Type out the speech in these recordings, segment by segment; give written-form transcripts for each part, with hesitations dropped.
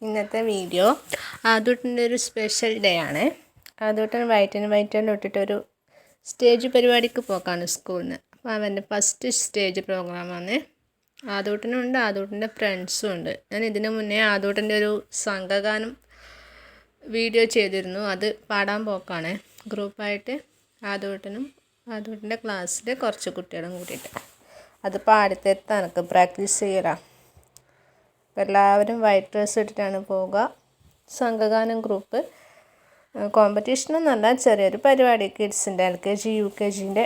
ഇന്നത്തെ വീഡിയോ ആദൂട്ടിൻ്റെ ഒരു special day ആണ്. ആദൂട്ടൻ വൈറ്റെല്ലാം ഇട്ടിട്ടൊരു സ്റ്റേജ് പരിപാടിക്ക് പോക്കാണ് സ്കൂളിൽ നിന്ന്. അപ്പോൾ അവൻ്റെ ഫസ്റ്റ് സ്റ്റേജ് പ്രോഗ്രാമാണ്. ആദൂട്ടനുണ്ട്, ആദൂട്ടിൻ്റെ ഫ്രണ്ട്സും ഉണ്ട്. ഞാൻ ഇതിനു മുന്നേ ആദൂട്ടിൻ്റെ ഒരു സംഘഗാനം വീഡിയോ ചെയ്തിരുന്നു. അത് പാടാൻ പോക്കാണ് ഗ്രൂപ്പായിട്ട്. ആദൂട്ടനും ആദൂട്ടിൻ്റെ ക്ലാസ്സിലെ കുറച്ച് കുട്ടികളും കൂടിയിട്ട് അത് പാടിത്തരുത്ത എനിക്ക് പ്രാക്ടീസ് ചെയ്യലാണ്. അപ്പോൾ എല്ലാവരും വൈറ്റ് ഡ്രസ്സ് ഇട്ടിട്ടാണ് പോവുക. സംഘഗാനം ഗ്രൂപ്പ് കോമ്പറ്റീഷനൊന്നല്ല, ചെറിയൊരു പരിപാടി, കിഡ്സിൻ്റെ LKG UKGൻ്റെ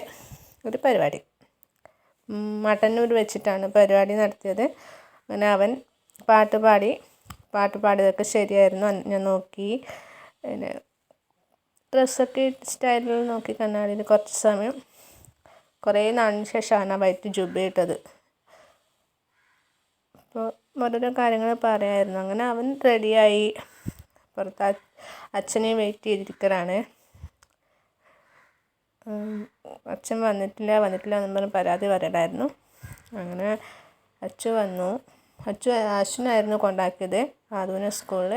ഒരു പരിപാടി. മട്ടന്നൂർ വെച്ചിട്ടാണ് പരിപാടി നടത്തിയത്. അങ്ങനെ അവൻ പാട്ട് പാടിയതൊക്കെ ശരിയായിരുന്നു. ഞാൻ നോക്കി, പിന്നെ ഡ്രസ്സൊക്കെ സ്റ്റൈലിൽ നോക്കി കണ്ണാടിയിൽ കുറച്ച് സമയം, കുറേ നാളിന് ശേഷമാണ് വൈറ്റ് ജുബ്ബ ഇട്ടത്. അപ്പോൾ ഓരോരോ കാര്യങ്ങൾ പറയാമായിരുന്നു. അങ്ങനെ അവൻ റെഡിയായി പുറത്ത് അച്ഛനെ വെയിറ്റ് ചെയ്തിരിക്കലാണ്. അച്ഛൻ വന്നിട്ടില്ല എന്ന് പറഞ്ഞ് പരാതി പറയലായിരുന്നു. അങ്ങനെ അച്ചു വന്നു. അശ്വിനായിരുന്നു കൊണ്ടാക്കിയത്. ആദൂനെ സ്കൂളിൽ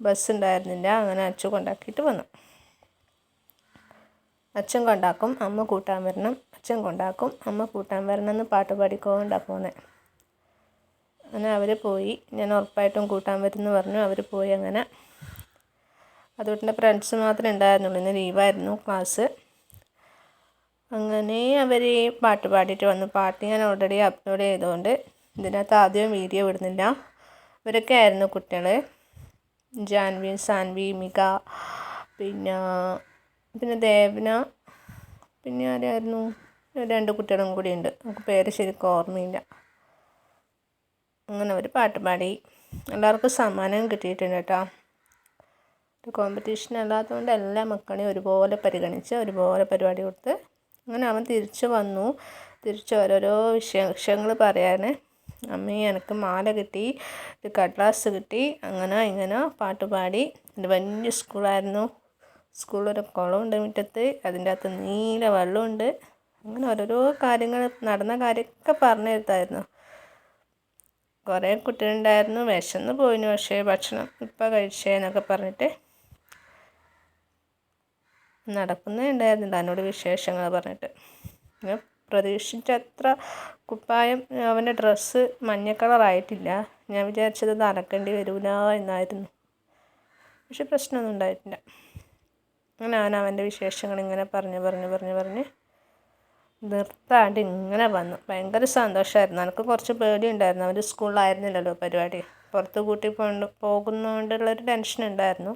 ബസ് ഉണ്ടായിരുന്നില്ല. അങ്ങനെ അച്ചു കൊണ്ടാക്കിയിട്ട് വന്നു. അച്ഛൻ കൊണ്ടാക്കും, അമ്മ കൂട്ടാൻ വരണം. അച്ഛൻ കൊണ്ടാക്കും, അമ്മ കൂട്ടാൻ വരണം എന്ന് പാട്ട് പാടിക്കൊണ്ടാണ് പോകുന്നത്. അങ്ങനെ അവർ പോയി. ഞാൻ ഉറപ്പായിട്ടും കൂട്ടാൻ വരുമെന്ന് പറഞ്ഞു. അവർ പോയി. അങ്ങനെ അതുകൊണ്ട് ഫ്രണ്ട്സ് മാത്രമേ ഉണ്ടായിരുന്നുള്ളൂ. ഇന്ന് ലീവായിരുന്നു ക്ലാസ്. അങ്ങനെ അവർ പാട്ട് പാടിയിട്ട് വന്നു. പാട്ട് ഞാൻ ഓൾറെഡി അപ്ലോഡ് ചെയ്തുകൊണ്ട് ഇതിനകത്ത് ആദ്യം വീഡിയോ വിടുന്നില്ല. ഇവരൊക്കെ ആയിരുന്നു കുട്ടികൾ. ജാൻവി, സാൻവി, മിക, പിന്നെ ദേവന, പിന്നെ ആരായിരുന്നു, 2 കുട്ടികളും കൂടി ഉണ്ട്. നമുക്ക് പേര് ശരിക്കും ഓർമ്മയില്ല. അങ്ങനെ അവർ പാട്ട് പാടി. എല്ലാവർക്കും സമ്മാനം കിട്ടിയിട്ടുണ്ട് കേട്ടോ. കോമ്പറ്റീഷൻ അല്ലാത്തതുകൊണ്ട് എല്ലാ മക്കളെയും ഒരുപോലെ പരിഗണിച്ച് ഒരുപോലെ പരിപാടി കൊടുത്ത്. അങ്ങനെ അവൻ തിരിച്ച് വന്നു. തിരിച്ച് ഓരോരോ വിഷയങ്ങൾ പറയാൻ. അമ്മേ എനിക്ക് മാല കിട്ടി, ഒരു കടലാസ് കിട്ടി, അങ്ങനെ ഇങ്ങനെ പാട്ട് പാടി. ഒരു വലിയ സ്കൂളായിരുന്നു. സ്കൂളിലൊരു കുളമുണ്ട് മുറ്റത്ത്, അതിൻ്റെ അകത്ത് നീല വെള്ളമുണ്ട്. അങ്ങനെ ഓരോരോ കാര്യങ്ങൾ, നടന്ന കാര്യമൊക്കെ പറഞ്ഞു തരുത്തായിരുന്നു. കുറേ കുട്ടികളുണ്ടായിരുന്നു. വിശന്ന് പോയിന്, പക്ഷേ ഭക്ഷണം ഇപ്പം കഴിച്ചേന്നൊക്കെ പറഞ്ഞിട്ട് നടക്കുന്നേ ഉണ്ടായിരുന്നില്ല എന്നോട് വിശേഷങ്ങൾ പറഞ്ഞിട്ട്. ഞാൻ പ്രതീക്ഷിച്ചത്ര കുപ്പായം, അവൻ്റെ ഡ്രസ്സ് മഞ്ഞ കളറായിട്ടില്ല. ഞാൻ വിചാരിച്ചത് ഇത് അലക്കേണ്ടി വരില്ല എന്നായിരുന്നു. പക്ഷെ പ്രശ്നമൊന്നും ഉണ്ടായിട്ടില്ല. ഞാൻ അവൻ്റെ വിശേഷങ്ങൾ ഇങ്ങനെ പറഞ്ഞ് നിർത്താണ്ട് ഇങ്ങനെ വന്നു. ഭയങ്കര സന്തോഷമായിരുന്നു. എനിക്ക് കുറച്ച് പേടിയുണ്ടായിരുന്നു. അവർ സ്കൂളിലായിരുന്നില്ലല്ലോ പരിപാടി, പുറത്ത് കൂട്ടി പോകുന്നതുകൊണ്ടുള്ളൊരു ടെൻഷൻ ഉണ്ടായിരുന്നു.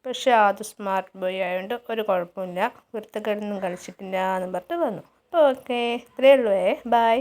പക്ഷേ അത് സ്മാർട്ട് ബോയ് ആയതുകൊണ്ട് ഒരു കുഴപ്പമില്ല. വൃത്തികേടൊന്നും കളിച്ചിട്ടില്ല എന്ന് പറഞ്ഞിട്ട് വന്നു. അപ്പോൾ ഓക്കെ, ഇത്രയേ ഉള്ളൂ. ബൈ.